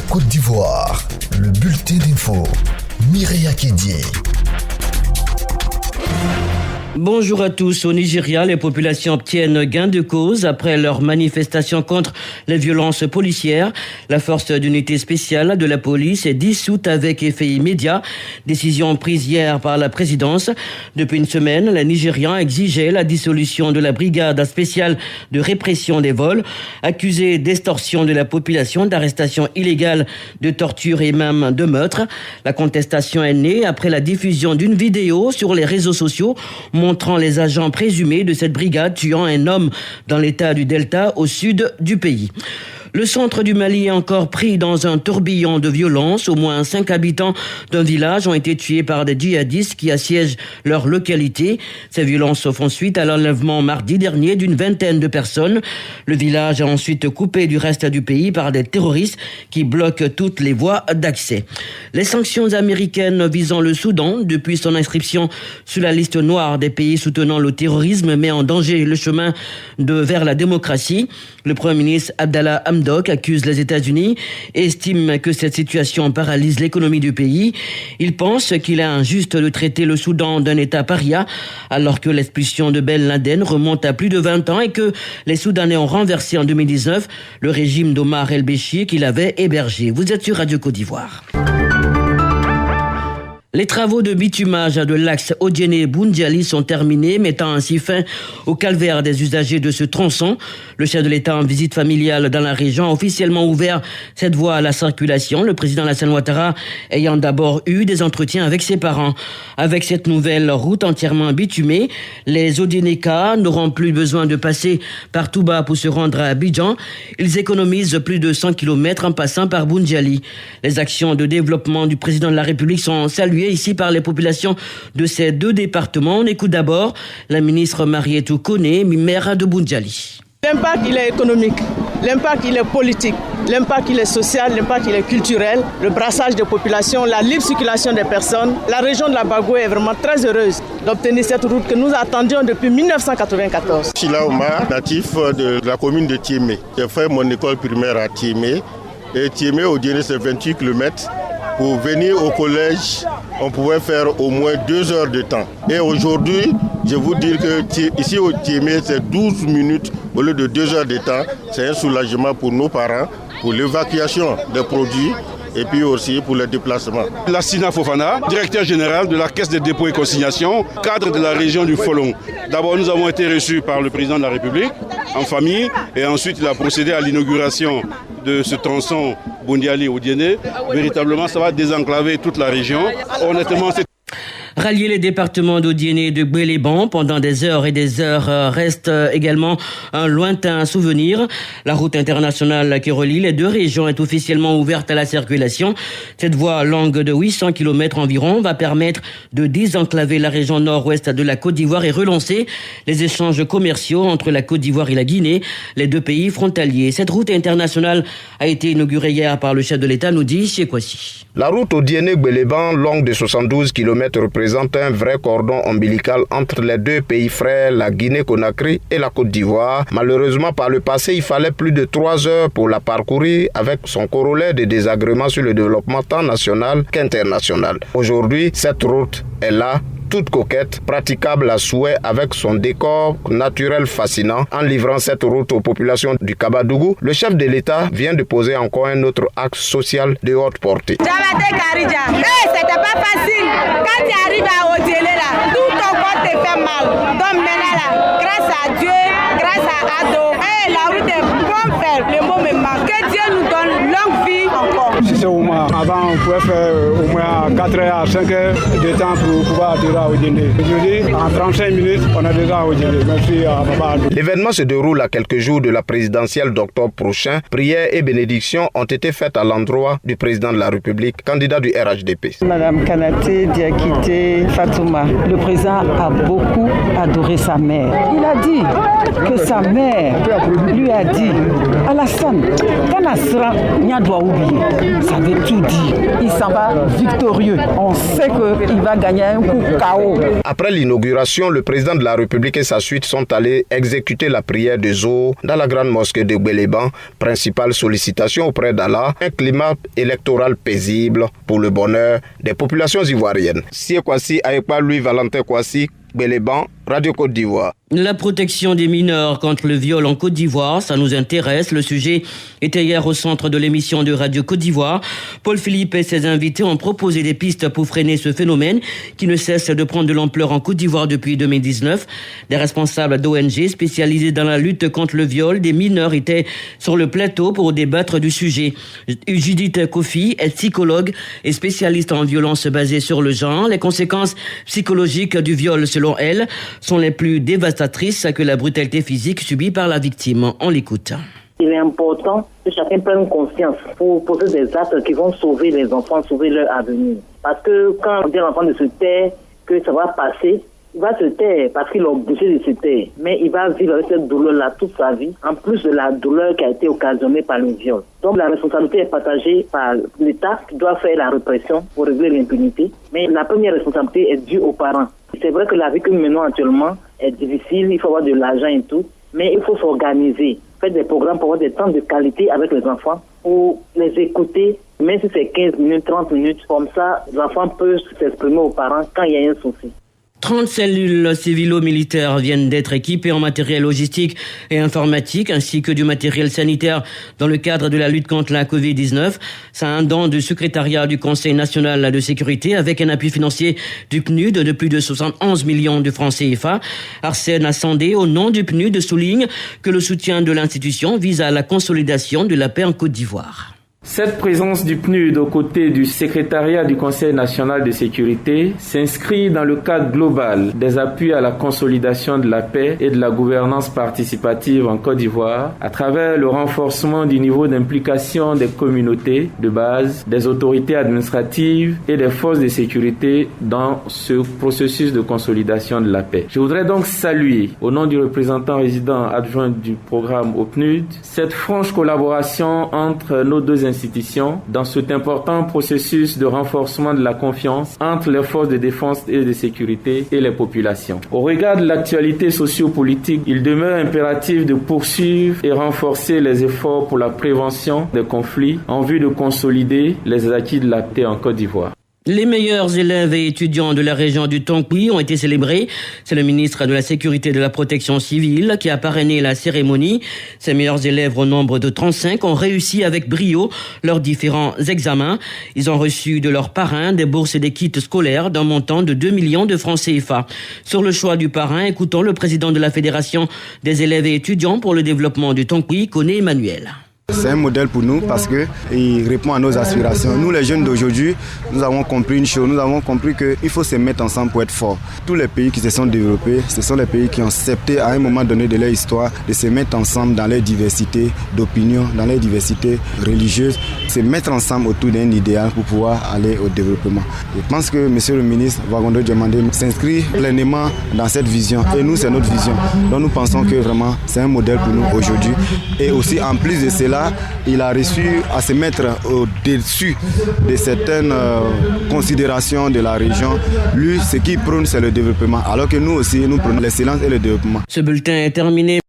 Côte d'Ivoire, le bulletin d'info, Mireya Kédié. Bonjour à tous. Au Nigeria, les populations obtiennent gain de cause après leur manifestation contre les violences policières. La force d'unité spéciale de la police est dissoute avec effet immédiat. Décision prise hier par la présidence. Depuis une semaine, les Nigérians exigeaient la dissolution de la brigade spéciale de répression des vols, accusée d'extorsion de la population, d'arrestation illégale, de torture et même de meurtre. La contestation est née après la diffusion d'une vidéo sur les réseaux sociaux montrant les agents présumés de cette brigade tuant un homme dans l'état du Delta au sud du pays. Le centre du Mali est encore pris dans un tourbillon de violence. Au moins 5 habitants d'un village ont été tués par des djihadistes qui assiègent leur localité. Ces violences font suite à l'enlèvement mardi dernier d'une vingtaine de personnes. Le village est ensuite coupé du reste du pays par des terroristes qui bloquent toutes les voies d'accès. Les sanctions américaines visant le Soudan, depuis son inscription sur la liste noire des pays soutenant le terrorisme, met en danger le chemin vers la démocratie. Le Premier ministre Abdallah Hamdok accuse les États-Unis et estime que cette situation paralyse l'économie du pays. Il pense qu'il est injuste de traiter le Soudan d'un État paria alors que l'expulsion de Ben Laden remonte à plus de 20 ans et que les Soudanais ont renversé en 2019 le régime d'Omar El-Béchir qu'il avait hébergé. Vous êtes sur Radio Côte d'Ivoire. Les travaux de bitumage de l'axe Odiéné-Boundiali sont terminés, mettant ainsi fin au calvaire des usagers de ce tronçon. Le chef de l'État en visite familiale dans la région a officiellement ouvert cette voie à la circulation, le président Alassane Ouattara ayant d'abord eu des entretiens avec ses parents. Avec cette nouvelle route entièrement bitumée, les Odiénékas n'auront plus besoin de passer par Touba pour se rendre à Abidjan. Ils économisent plus de 100 km en passant par Boundiali. Les actions de développement du président de la République sont saluées ici par les populations de ces deux départements. On écoute d'abord la ministre Marietou Koné, maire de Boundiali. L'impact, il est économique, l'impact, il est politique, l'impact, il est social, l'impact, il est culturel, le brassage des populations, la libre circulation des personnes. La région de la Bagoué est vraiment très heureuse d'obtenir cette route que nous attendions depuis 1994. Je suis là, Omar, natif de la commune de Thiémé. J'ai fait mon école primaire à Thiémé. Et Thiémé, au Diéné, c'est 28 km. Pour venir au collège, on pouvait faire au moins 2 heures de temps. Et aujourd'hui, je vous dire que ici au Thiémé, c'est 12 minutes au lieu de 2 heures de temps. C'est un soulagement pour nos parents, pour l'évacuation des produits et puis aussi pour les déplacements. Lassina Fofana, directeur général de la Caisse des dépôts et consignations, cadre de la région du Folon. D'abord, nous avons été reçus par le président de la République en famille et ensuite il a procédé à l'inauguration de ce tronçon Boundiali-Odiéné. Véritablement, ça va désenclaver toute la région. Honnêtement, c'est... Rallier les départements d'Odiéné et de Gbéléban pendant des heures et des heures reste également un lointain souvenir. La route internationale qui relie les deux régions est officiellement ouverte à la circulation. Cette voie longue de 800 km environ va permettre de désenclaver la région nord-ouest de la Côte d'Ivoire et relancer les échanges commerciaux entre la Côte d'Ivoire et la Guinée, les deux pays frontaliers. Cette route internationale a été inaugurée hier par le chef de l'État, nous dit Chekwasi. La route Odiéné-Gbéléban, longue de 72 km, représente un vrai cordon ombilical entre les deux pays frères, la Guinée-Conakry et la Côte d'Ivoire. Malheureusement, par le passé, il fallait plus de 3 heures pour la parcourir avec son corollaire de désagréments sur le développement tant national qu'international. Aujourd'hui, cette route est là, toute coquette, praticable à souhait avec son décor naturel fascinant. En livrant cette route aux populations du Kabadougou, le chef de l'État vient de poser encore un autre axe social de haute portée. C'était pas facile. Quand tu arrives à Odiéné là, tout ton corps te fait mal. Donc maintenant là, grâce à Dieu, grâce à Ado, la route est bon faire. Le mot me manque. Que Dieu nous donne longue vie encore. Si c'est au moins, avant on pouvait faire au moins 4 heures à 5 heures de temps pour pouvoir atterrir à Odiéné. Aujourd'hui, en 35 minutes, on est déjà à Odiéné. Merci à Baba Ado. L'événement se déroule à quelques jours de la présidentielle d'octobre prochain. Prières et bénédictions ont été faites à l'endroit du président de la République, candidat du RHDP. Madame Kanaté Diakité Fatouma, le président a beaucoup adoré sa mère. Il a dit que sa mère lui a dit Alassane, Kanasra, Rien doit oublier. Ça veut tout dire. Il s'en va victorieux. On sait qu'il va gagner un coup KO. Après l'inauguration, le président de la République et sa suite sont allés exécuter la prière de Zohr dans la grande mosquée de Gbeleban. Principale sollicitation auprès d'Allah, un climat électoral paisible pour le bonheur des populations ivoiriennes. Sie Kwasi, Aekpa Louis Valentin Kwasi, Gbeleban, Radio Côte d'Ivoire. La protection des mineurs contre le viol en Côte d'Ivoire, ça nous intéresse. Le sujet était hier au centre de l'émission de Radio Côte d'Ivoire. Paul Philippe et ses invités ont proposé des pistes pour freiner ce phénomène qui ne cesse de prendre de l'ampleur en Côte d'Ivoire depuis 2019. Des responsables d'ONG spécialisés dans la lutte contre le viol des mineurs étaient sur le plateau pour débattre du sujet. Judith Kofi est psychologue et spécialiste en violence basée sur le genre. Les conséquences psychologiques du viol, selon elle, sont les plus dévastatrices que la brutalité physique subie par la victime. On l'écoute. Il est important que chacun prenne conscience pour poser des actes qui vont sauver les enfants, sauver leur avenir. Parce que quand on dit à l'enfant de se taire, que ça va passer, il va se taire parce qu'il est obligé de se taire. Mais il va vivre avec cette douleur-là toute sa vie, en plus de la douleur qui a été occasionnée par le viol. Donc la responsabilité est partagée par l'État qui doit faire la répression pour régler l'impunité. Mais la première responsabilité est due aux parents. C'est vrai que la vie que nous menons actuellement est difficile, il faut avoir de l'argent et tout, mais il faut s'organiser. Faire des programmes pour avoir des temps de qualité avec les enfants, pour les écouter, même si c'est 15 minutes, 30 minutes, comme ça, les enfants peuvent s'exprimer aux parents quand il y a un souci. 30 cellules civilo-militaires viennent d'être équipées en matériel logistique et informatique, ainsi que du matériel sanitaire dans le cadre de la lutte contre la Covid-19. C'est un don du secrétariat du Conseil national de sécurité avec un appui financier du PNUD de plus de 71 millions de francs CFA. Arsène Assandé, au nom du PNUD, souligne que le soutien de l'institution vise à la consolidation de la paix en Côte d'Ivoire. Cette présence du PNUD aux côtés du secrétariat du Conseil national de sécurité s'inscrit dans le cadre global des appuis à la consolidation de la paix et de la gouvernance participative en Côte d'Ivoire à travers le renforcement du niveau d'implication des communautés de base, des autorités administratives et des forces de sécurité dans ce processus de consolidation de la paix. Je voudrais donc saluer, au nom du représentant résident adjoint du programme au PNUD, cette franche collaboration entre nos deux institutions dans cet important processus de renforcement de la confiance entre les forces de défense et de sécurité et les populations. Au regard de l'actualité socio-politique, il demeure impératif de poursuivre et renforcer les efforts pour la prévention des conflits en vue de consolider les acquis de la paix en Côte d'Ivoire. Les meilleurs élèves et étudiants de la région du Tonkoui ont été célébrés. C'est le ministre de la Sécurité et de la Protection civile qui a parrainé la cérémonie. Ces meilleurs élèves au nombre de 35 ont réussi avec brio leurs différents examens. Ils ont reçu de leurs parrains des bourses et des kits scolaires d'un montant de 2 millions de francs CFA. Sur le choix du parrain, écoutons le président de la Fédération des élèves et étudiants pour le développement du Tonkoui, Koné Emmanuel. C'est un modèle pour nous parce qu'il répond à nos aspirations. Nous, les jeunes d'aujourd'hui, nous avons compris une chose. Nous avons compris qu'il faut se mettre ensemble pour être fort. Tous les pays qui se sont développés, ce sont les pays qui ont accepté à un moment donné de leur histoire de se mettre ensemble dans leur diversité d'opinions, dans leur diversité religieuse, se mettre ensemble autour d'un idéal pour pouvoir aller au développement. Je pense que M. le ministre Wagondo Diamandé s'inscrit pleinement dans cette vision. Et nous, c'est notre vision. Donc nous pensons que vraiment, c'est un modèle pour nous aujourd'hui. Et aussi, en plus de cela, il a réussi à se mettre au-dessus de certaines considérations de la région. Lui, ce qu'il prône, c'est le développement. Alors que nous aussi, nous prenons l'excellence et le développement. Ce bulletin est terminé.